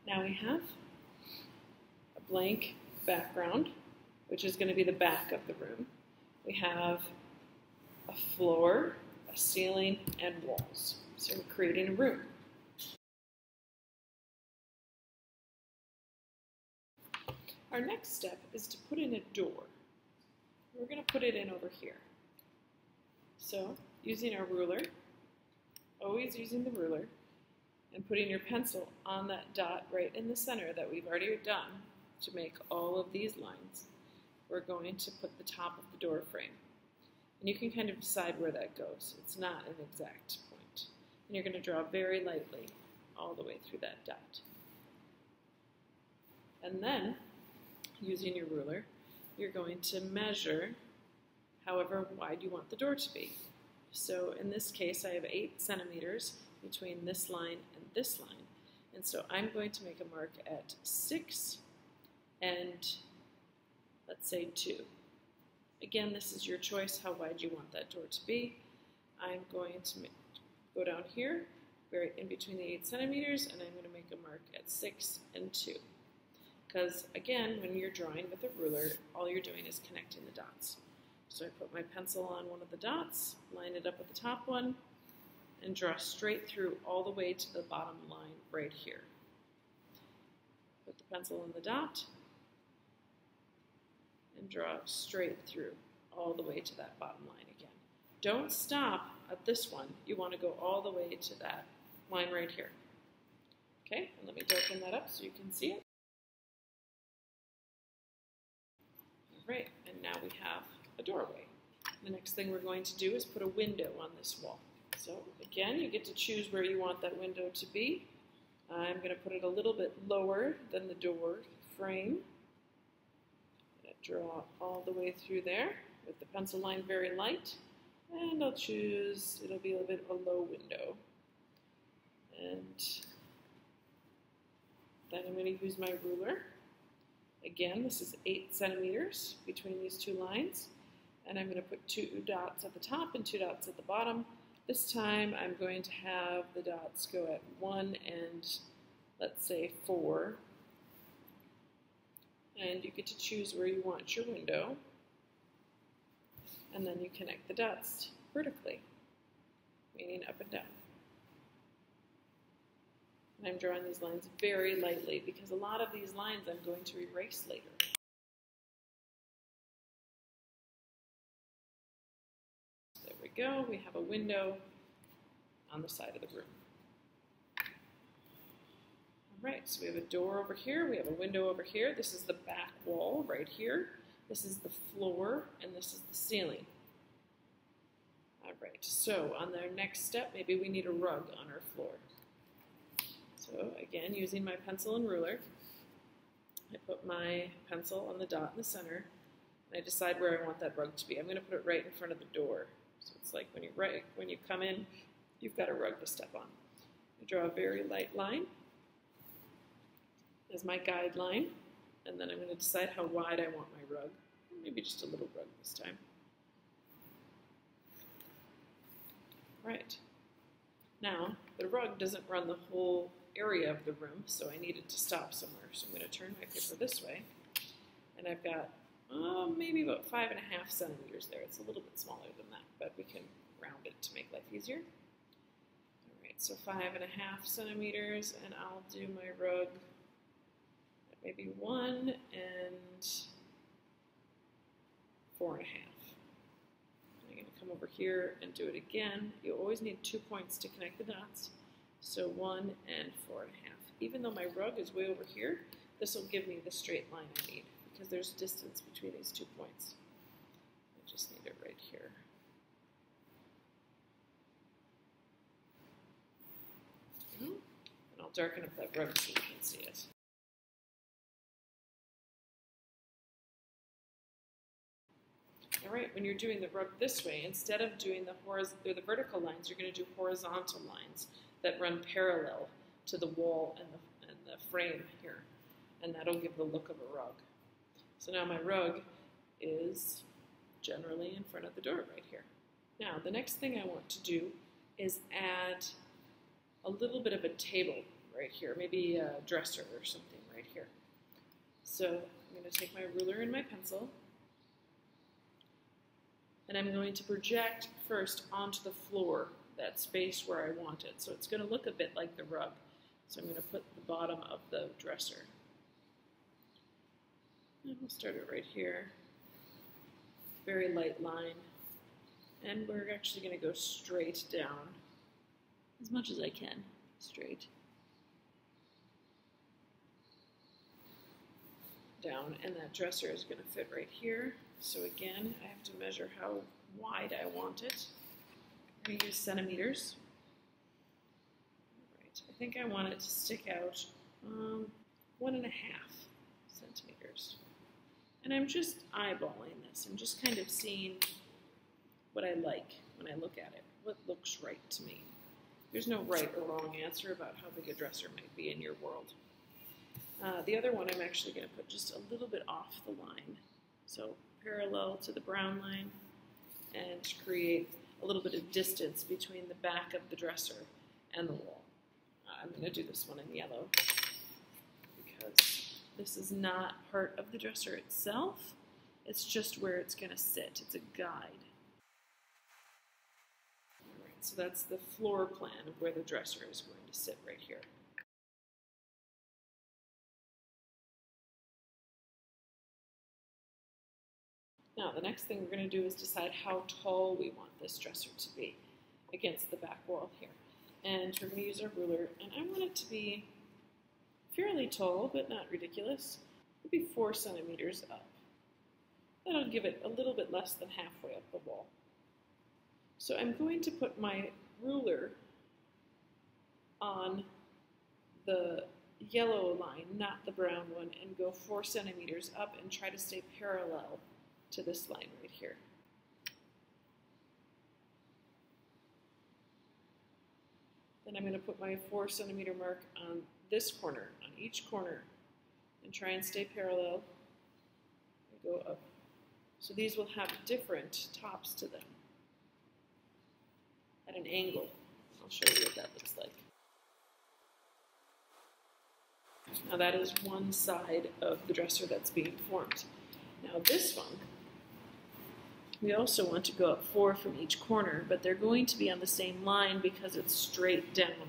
Now we have a blank background, which is going to be the back of the room. We have a floor, a ceiling, and walls. So we're creating a room. Our next step is to put in a door. We're going to put it in over here. So using our ruler, always using the ruler, and putting your pencil on that dot right in the center that we've already done to make all of these lines, we're going to put the top of the door frame. And you can kind of decide where that goes. It's not an exact point. And you're going to draw very lightly all the way through that dot. And then, using your ruler, you're going to measure however wide you want the door to be. So in this case, I have 8 centimeters between this line and this line. And so I'm going to make a mark at 6 and let's say 2. Again, this is your choice how wide you want that door to be. I'm going to go down here, right in between the 8 centimeters, and I'm going to make a mark at 6 and 2. Because again, when you're drawing with a ruler, all you're doing is connecting the dots. So I put my pencil on one of the dots, line it up with the top one, and draw straight through all the way to the bottom line right here. Put the pencil on the dot, and draw straight through all the way to that bottom line again. Don't stop at this one. You want to go all the way to that line right here. Okay, and let me darken that up so you can see it. All right, and now we have a doorway. The next thing we're going to do is put a window on this wall. So again, you get to choose where you want that window to be. I'm going to put it a little bit lower than the door frame. Draw all the way through there with the pencil line very light, and I'll choose, it'll be a little bit of a low window. And then I'm going to use my ruler. Again, this is 8 centimeters between these 2 lines, and I'm going to put 2 dots at the top and 2 dots at the bottom. This time I'm going to have the dots go at 1 and let's say 4. And you get to choose where you want your window, and then you connect the dots vertically, meaning up and down. And I'm drawing these lines very lightly because a lot of these lines I'm going to erase later. There we go, we have a window on the side of the room. Right, so we have a door over here, we have a window over here. This is the back wall right here. This is the floor, and this is the ceiling. All right, so on the next step, maybe we need a rug on our floor. So again, using my pencil and ruler, I put my pencil on the dot in the center, and I decide where I want that rug to be. I'm going to put it right in front of the door. So it's like when you come in, you've got a rug to step on. I draw a very light line as my guideline, and then I'm going to decide how wide I want my rug. Maybe just a little rug this time. Right. Now, the rug doesn't run the whole area of the room, so I needed to stop somewhere. So I'm going to turn my paper this way, and I've got maybe about 5.5 centimeters there. It's a little bit smaller than that, but we can round it to make life easier. All right, so 5.5 centimeters, and I'll do my rug maybe 1 and 4.5. I'm going to come over here and do it again. You always need 2 points to connect the dots. So 1 and 4.5. Even though my rug is way over here, this will give me the straight line I need because there's distance between these 2 points. I just need it right here. And I'll darken up that rug so you can see it. All right, when you're doing the rug this way, instead of doing the vertical lines, you're going to do horizontal lines that run parallel to the wall and the frame here, and that'll give the look of a rug. So now my rug is generally in front of the door right here. Now, the next thing I want to do is add a little bit of a table right here, maybe a dresser or something right here. So I'm going to take my ruler and my pencil, and I'm going to project first onto the floor that space where I want it. So it's going to look a bit like the rug. So I'm going to put the bottom of the dresser. And we'll start it right here. Very light line. And we're actually going to go straight down, as much as I can, straight down, and that dresser is going to fit right here. So again, I have to measure how wide I want it. I'm going to use centimeters. Right. I think I want it to stick out 1.5 centimeters. And I'm just eyeballing this. I'm just kind of seeing what I like when I look at it, what looks right to me. There's no right or wrong answer about how big a dresser might be in your world. The other one I'm actually going to put just a little bit off the line, so parallel to the brown line, and create a little bit of distance between the back of the dresser and the wall. I'm going to do this one in yellow because this is not part of the dresser itself. It's just where it's going to sit. It's a guide. All right, so that's the floor plan of where the dresser is going to sit right here. Now, the next thing we're going to do is decide how tall we want this dresser to be against the back wall here. And we're going to use our ruler, and I want it to be fairly tall, but not ridiculous. Maybe 4 centimeters up. That'll give it a little bit less than halfway up the wall. So I'm going to put my ruler on the yellow line, not the brown one, and go 4 centimeters up and try to stay parallel to this line right here. Then I'm going to put my 4 centimeter mark on this corner, on each corner, and try and stay parallel and go up. So these will have different tops to them at an angle. I'll show you what that looks like. Now that is one side of the dresser that's being formed. Now this one, we also want to go up 4 from each corner, but they're going to be on the same line because it's straight down.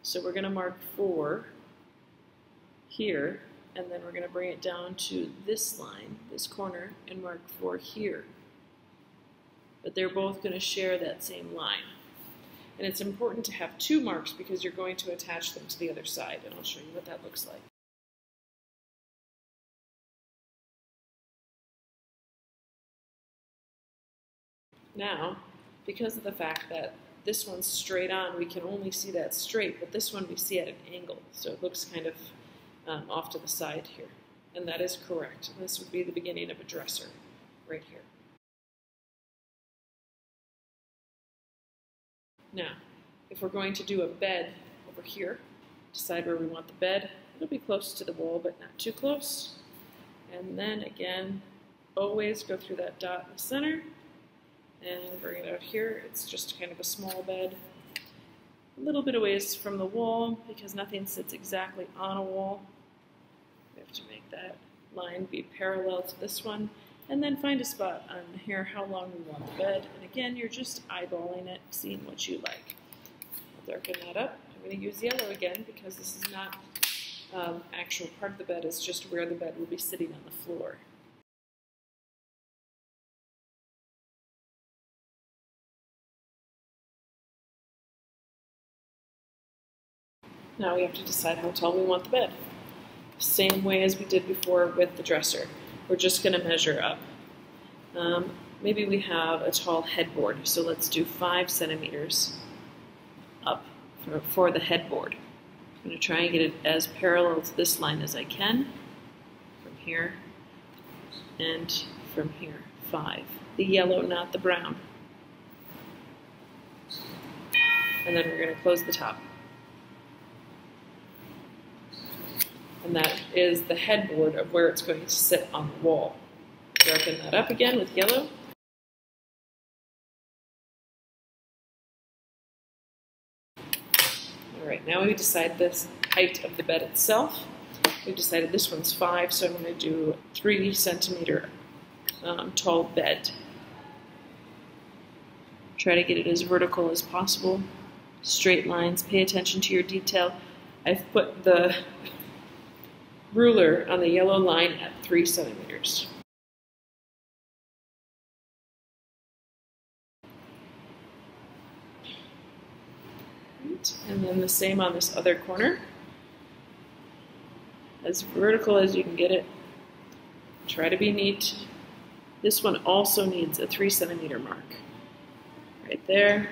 So we're going to mark 4 here, and then we're going to bring it down to this line, this corner, and mark 4 here. But they're both going to share that same line. And it's important to have 2 marks because you're going to attach them to the other side, and I'll show you what that looks like. Now, because of the fact that this one's straight on, we can only see that straight, but this one we see at an angle, so it looks kind of off to the side here. And that is correct. And this would be the beginning of a dresser right here. Now, if we're going to do a bed over here, decide where we want the bed. It'll be close to the wall, but not too close. And then again, always go through that dot in the center and bring it out here. It's just kind of a small bed. A little bit of ways from the wall because nothing sits exactly on a wall. We have to make that line be parallel to this one. And then find a spot on here how long we want the bed. And again, you're just eyeballing it, seeing what you like. I'll darken that up. I'm going to use yellow again because this is not actual part of the bed. It's just where the bed will be sitting on the floor. Now we have to decide how tall we want the bed. Same way as we did before with the dresser. We're just going to measure up. Maybe we have a tall headboard, so let's do 5 centimeters up for the headboard. I'm going to try and get it as parallel to this line as I can, from here and from here, 5. The yellow, not the brown. And then we're going to close the top. And that is the headboard of where it's going to sit on the wall. Darken that up again with yellow. All right, now we decide this height of the bed itself. We decided this one's 5, so I'm going to do a 3 centimeter tall bed. Try to get it as vertical as possible. Straight lines, pay attention to your detail. I've put the ruler on the yellow line at 3 centimeters. And then the same on this other corner. As vertical as you can get it. Try to be neat. This one also needs a 3 centimeter mark. Right there.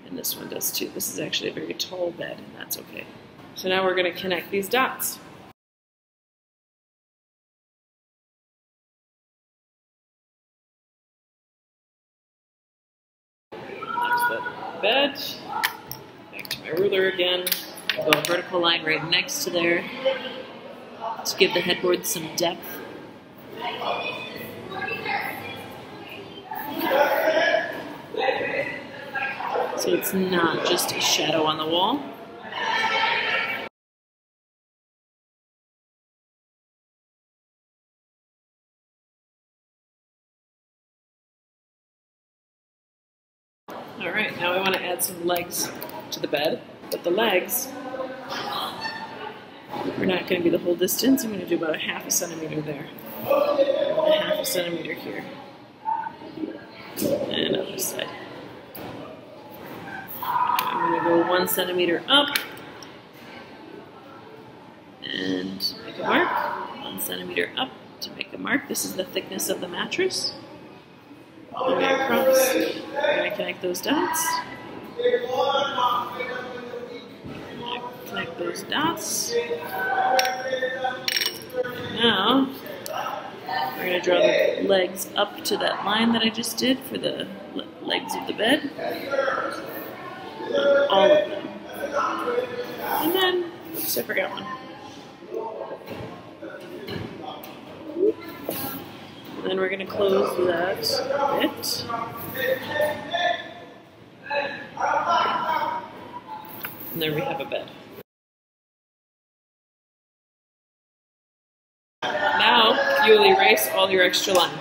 And this one does too. This is actually a very tall bed, and that's okay. So now we're going to connect these dots. Next the bed. Back to my ruler again. I'll go a vertical line right next to there to give the headboard some depth. So it's not just a shadow on the wall. All right, now we want to add some legs to the bed, but the legs are not going to be the whole distance. I'm going to do about a 1/2 centimeter there, and a 1/2 centimeter here, and on this side. I'm going to go 1 centimeter up and make a mark. 1 centimeter up to make a mark. This is the thickness of the mattress. All the way across. I'm going to connect those dots. Connect those dots. And now we're going to draw the legs up to that line that I just did for the legs of the bed. All of them. And then, oops, I forgot one. And then we're going to close that bit. And there we have a bed. Now you'll erase all your extra lines.